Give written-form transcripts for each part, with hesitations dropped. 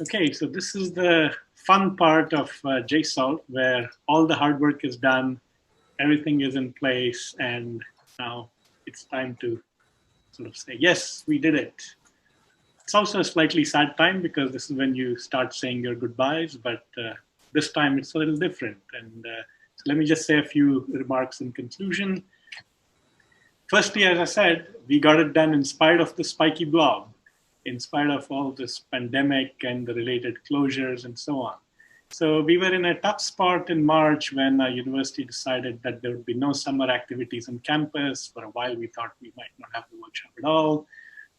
Okay, so this is the fun part of JSALT where all the hard work is done, everything is in place, and now it's time to sort of say, yes, we did it. It's also a slightly sad time because this is when you start saying your goodbyes, but this time it's a little different. And so let me just say a few remarks in conclusion. Firstly, as I said, we got it done in spite of the spiky blob, in spite of all this pandemic and the related closures and so on. So we were in a tough spot in March when our university decided that there would be no summer activities on campus. For a while, we thought we might not have the workshop at all.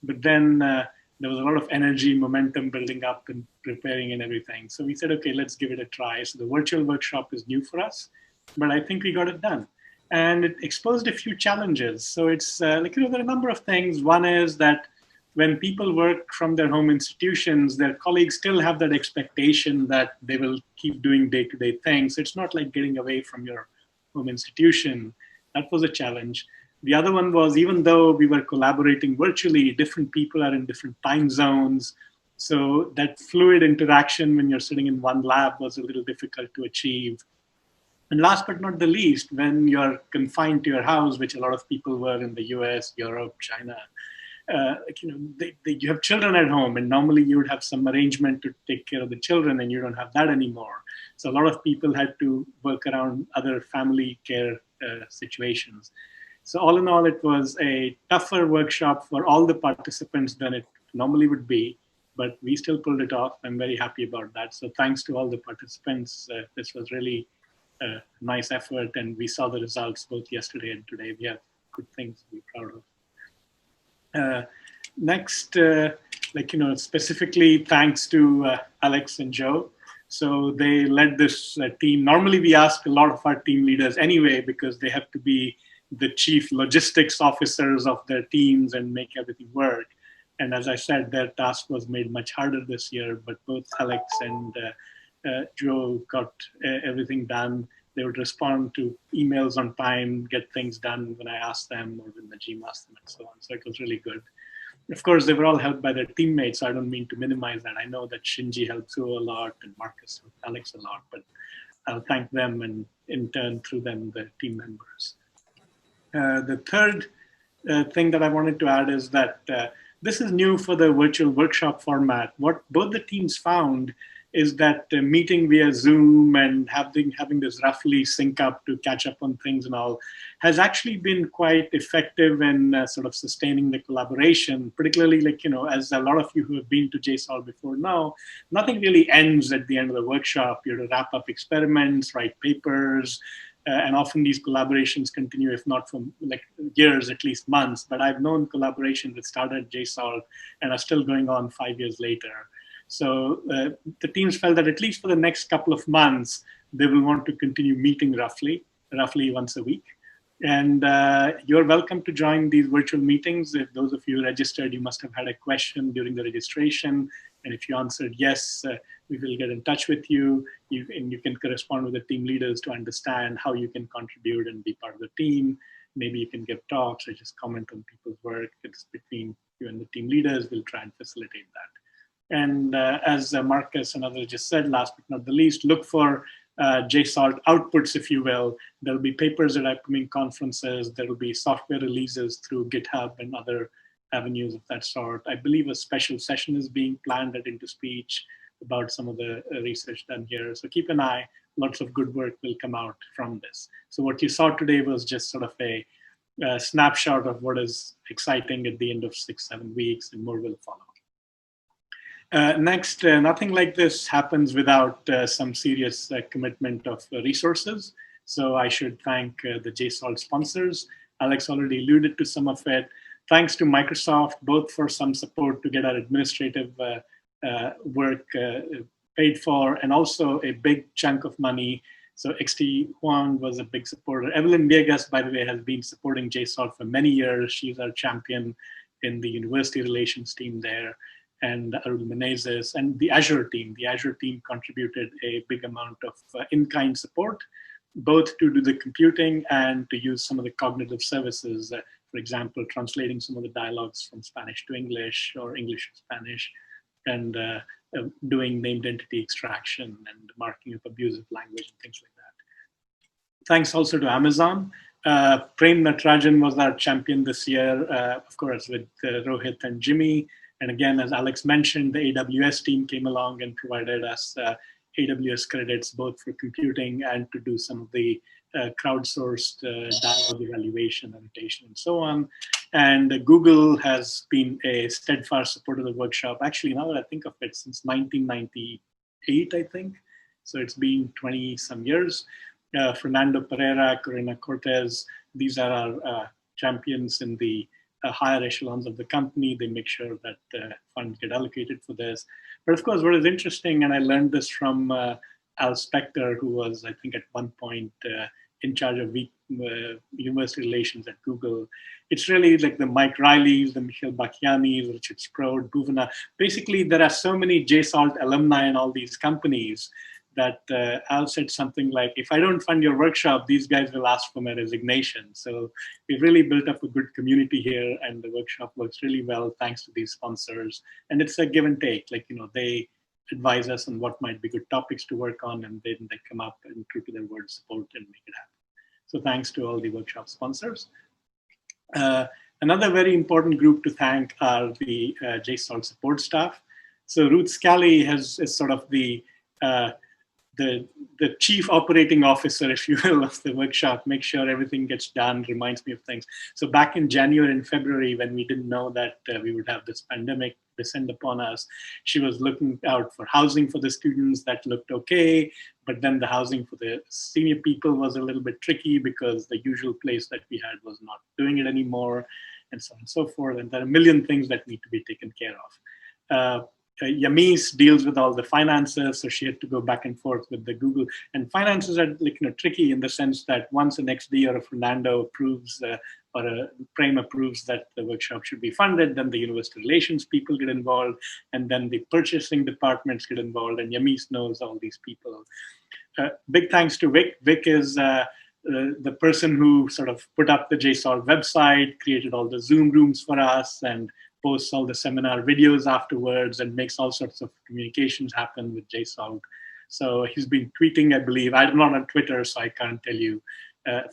But then there was a lot of energy, momentum building up and preparing and everything. So we said, okay, let's give it a try. So the virtual workshop is new for us, but I think we got it done. And it exposed a few challenges. So it's there are a number of things. One is that when people work from their home institutions, their colleagues still have that expectation that they will keep doing day-to-day things. It's not like getting away from your home institution. That was a challenge. The other one was, even though we were collaborating virtually, different people are in different time zones. So that fluid interaction when you're sitting in one lab was a little difficult to achieve. And last but not the least, when you're confined to your house, which a lot of people were in the US, Europe, China, you have children at home, and normally you would have some arrangement to take care of the children, and you don't have that anymore. So a lot of people had to work around other family care situations. So all in all, it was a tougher workshop for all the participants than it normally would be, but we still pulled it off. I'm very happy about that. So thanks to all the participants. This was really a nice effort, and we saw the results both yesterday and today. We have good things to be proud of. Next, specifically thanks to Alex and Joe. So they led this team. Normally we ask a lot of our team leaders anyway, because they have to be the chief logistics officers of their teams and make everything work. And as I said, their task was made much harder this year, but both Alex and Joe got everything done. They would respond to emails on time, get things done when I asked them or when Najim asked them and so on. So it was really good. Of course, they were all helped by their teammates, so I don't mean to minimize that. I know that Shinji helped Joe a lot and Marcus helped Alex a lot, but I'll thank them and in turn through them, the team members. The third thing that I wanted to add is that this is new for the virtual workshop format. What both the teams found is that meeting via Zoom and having this roughly sync up to catch up on things and all has actually been quite effective in sort of sustaining the collaboration, particularly as a lot of you who have been to JSALT before know, nothing really ends at the end of the workshop. You have to wrap up experiments, write papers, and often these collaborations continue, if not for years, at least months. But I've known collaborations that started at JSALT and are still going on 5 years later. So the teams felt that at least for the next couple of months, they will want to continue meeting roughly once a week. And you're welcome to join these virtual meetings. If those of you registered, you must have had a question during the registration. And if you answered yes, we will get in touch with you. And you can correspond with the team leaders to understand how you can contribute and be part of the team. Maybe you can give talks or just comment on people's work. It's between you and the team leaders. We'll try and facilitate that. And as Marcus and others just said, last but not the least, look for JSALT outputs, if you will. There will be papers at upcoming conferences. There will be software releases through GitHub and other avenues of that sort. I believe a special session is being planned at InterSpeech about some of the research done here. So keep an eye. Lots of good work will come out from this. So what you saw today was just sort of a snapshot of what is exciting at the end of 6-7 weeks, and more will follow. Next, nothing like this happens without some serious commitment of resources. So I should thank the JSALT sponsors. Alex already alluded to some of it. Thanks to Microsoft, both for some support to get our administrative work paid for, and also a big chunk of money. So XT Huang was a big supporter. Evelyn Viegas, by the way, has been supporting JSALT for many years. She's our champion in the university relations team there. And Arul Menezes and the Azure team. The Azure team contributed a big amount of in-kind support, both to do the computing and to use some of the cognitive services. For example, translating some of the dialogues from Spanish to English or English to Spanish, and doing named entity extraction and marking of abusive language and things like that. Thanks also to Amazon. Prem Natarajan was our champion this year, of course, with Rohit and Jimmy. And again, as Alex mentioned, the AWS team came along and provided us AWS credits, both for computing and to do some of the crowdsourced dialog evaluation, annotation, and so on. And Google has been a steadfast supporter of the workshop. Actually, now that I think of it, since 1998, I think. So it's been 20 some years. Fernando Pereira, Corina Cortez, these are our champions in the higher echelons of the company. They make sure that funds get allocated for this. But of course, what is interesting, and I learned this from Al Spector, who was, I think, at one point in charge of university relations at Google. It's really like the Mike Rileys, the Michel Bacchianis, Richard Sprode, Bhuvana. Basically, there are so many JSALT alumni in all these companies that Al said something like, if I don't fund your workshop, these guys will ask for my resignation. So we've really built up a good community here, and the workshop works really well thanks to these sponsors. And it's a give and take. Like, you know, they advise us on what might be good topics to work on, and then they come up and true to their word support and make it happen. So thanks to all the workshop sponsors. Another very important group to thank are the JSALT support staff. So Ruth Scally is sort of the chief operating officer, if you will, of the workshop, make sure everything gets done, reminds me of things. So back in January and February, when we didn't know that we would have this pandemic descend upon us, she was looking out for housing for the students. That looked okay, but then the housing for the senior people was a little bit tricky because the usual place that we had was not doing it anymore, and so on and so forth. And there are a million things that need to be taken care of. Yamis deals with all the finances, so she had to go back and forth with the Google. And finances are, like, you know, tricky in the sense that once the next year or Fernando approves or a Prem approves that the workshop should be funded, then the university relations people get involved, and then the purchasing departments get involved, and Yamis knows all these people. Big thanks to Vic. Vic is the person who sort of put up the JSALT website, created all the Zoom rooms for us, and posts all the seminar videos afterwards, and makes all sorts of communications happen with JSALT. So he's been tweeting, I believe. I'm not on Twitter, so I can't tell you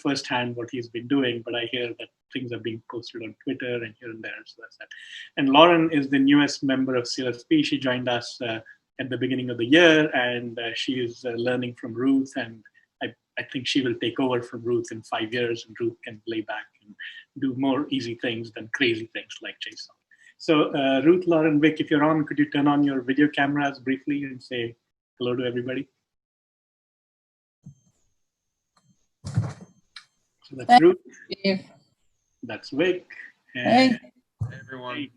firsthand what he's been doing, but I hear that things are being posted on Twitter and here and there, so that's that. And Lauren is the newest member of CLSP. She joined us at the beginning of the year, and she is learning from Ruth, and I think she will take over from Ruth in 5 years, and Ruth can lay back and do more easy things than crazy things like JSON. So Ruth, Lauren, Vic, if you're on, could you turn on your video cameras briefly and say hello to everybody? So that's Thanks, Ruth. Steve. That's Vic. And hey, everyone.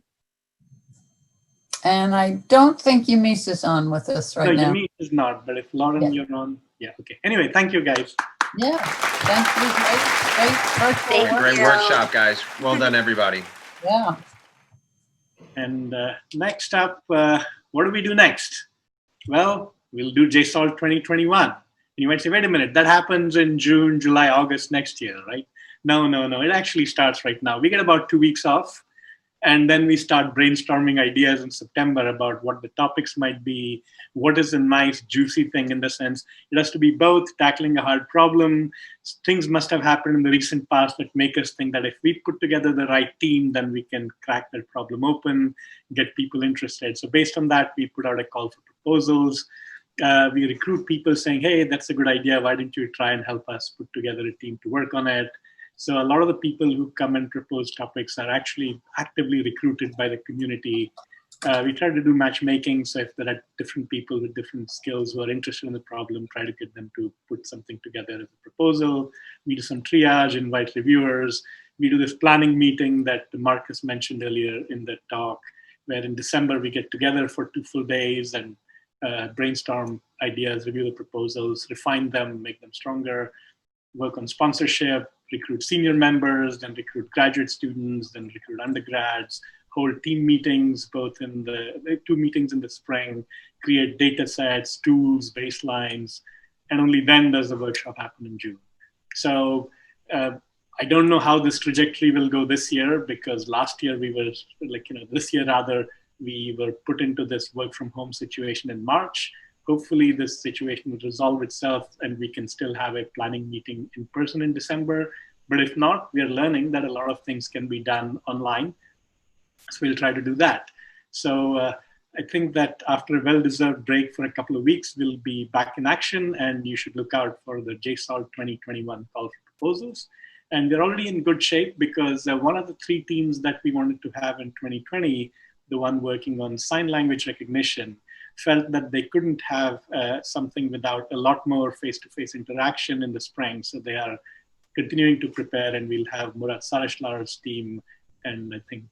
And I don't think Yamis is on with us right now. No, Yamis is not, but if Lauren, you're on, yeah, okay. Anyway, thank you, guys. Yeah, thank you. Great workshop, guys. Well done, everybody. Yeah. And next up, what do we do next? Well, we'll do JSALT 2021. And you might say, wait a minute, that happens in June, July, August next year, right? No. It actually starts right now. We get about 2 weeks off, and then we start brainstorming ideas in September about what the topics might be, what is a nice, juicy thing, in the sense it has to be both tackling a hard problem. Things must have happened in the recent past that make us think that if we put together the right team, then we can crack that problem open, get people interested. So based on that, we put out a call for proposals. We recruit people saying, hey, that's a good idea. Why don't you try and help us put together a team to work on it? So a lot of the people who come and propose topics are actually actively recruited by the community. We try to do matchmaking, so if there are different people with different skills who are interested in the problem, try to get them to put something together as a proposal. We do some triage, invite reviewers. We do this planning meeting that Marcus mentioned earlier in the talk, where in December we get together for 2 full days and brainstorm ideas, review the proposals, refine them, make them stronger, work on sponsorship, recruit senior members, then recruit graduate students, then recruit undergrads, hold team meetings, both in the 2 meetings in the spring, create data sets, tools, baselines, and only then does the workshop happen in June. So I don't know how this trajectory will go this year, because last year we were, this year rather, We were put into this work from home situation in March. Hopefully this situation will resolve itself and we can still have a planning meeting in person in December. But if not, we are learning that a lot of things can be done online. So we'll try to do that. So I think that after a well-deserved break for a couple of weeks, we'll be back in action, and you should look out for the JSALT 2021 call for proposals. And we're already in good shape because one of the 3 teams that we wanted to have in 2020, the one working on sign language recognition, felt that they couldn't have something without a lot more face-to-face interaction in the spring. So they are continuing to prepare, and we'll have Murat Sarashlar's team, and I think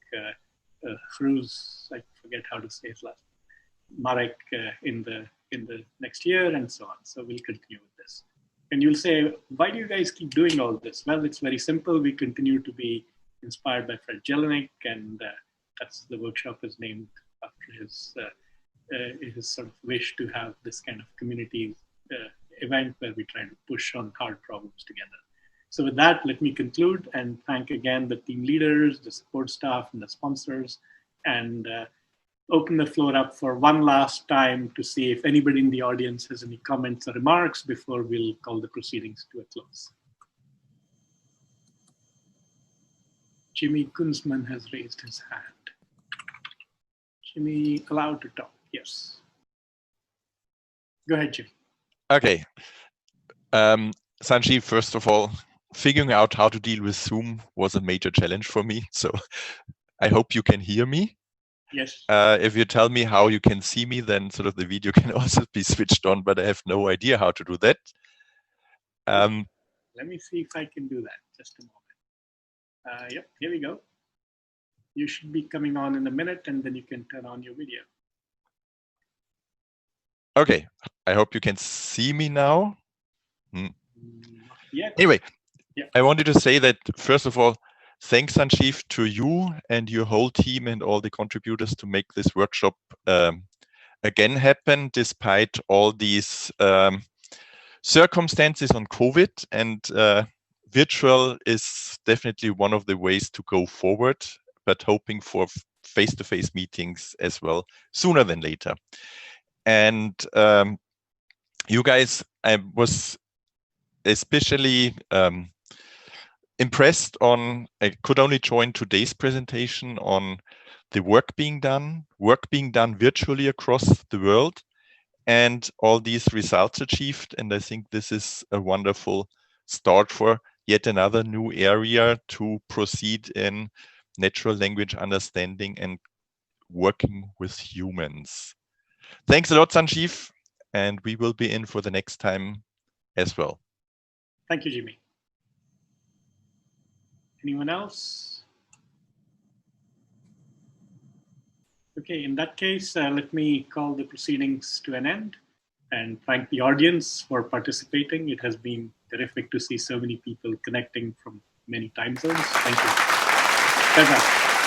Hruz, I forget how to say his last name, Marek in the next year, and so on. So we'll continue with this. And you'll say, why do you guys keep doing all this? Well, it's very simple. We continue to be inspired by Fred Jelinek, and that's the workshop is named after his sort of wish to have this kind of community event where we try to push on hard problems together. So with that, let me conclude and thank again the team leaders, the support staff, and the sponsors, and open the floor up for one last time to see if anybody in the audience has any comments or remarks before we'll call the proceedings to a close. Jimmy Kunzman has raised his hand. Jimmy, allowed to talk, yes. Go ahead, Jimmy. Okay. Sanjeev, first of all, figuring out how to deal with Zoom was a major challenge for me. So I hope you can hear me. Yes. If you tell me how you can see me, then sort of the video can also be switched on, but I have no idea how to do that. Let me see if I can do that. Just a moment. Yep, here we go. You should be coming on in a minute, and then you can turn on your video. Okay, I hope you can see me now. Yeah. Anyway, yeah. I wanted to say that, first of all, thanks, Sanjeev, to you and your whole team and all the contributors to make this workshop again happen, despite all these circumstances on COVID. And virtual is definitely one of the ways to go forward, but hoping for face-to-face meetings as well, sooner than later. And you guys, I was especially impressed on, I could only join today's presentation on the work being done virtually across the world, and all these results achieved. And I think this is a wonderful start for yet another new area to proceed in natural language understanding and working with humans. Thanks a lot, Sanjeev, and we will be in for the next time as well. Thank you, Jimmy. Anyone else? Okay, in that case, let me call the proceedings to an end and thank the audience for participating. It has been terrific to see so many people connecting from many time zones. Thank you. Bye-bye.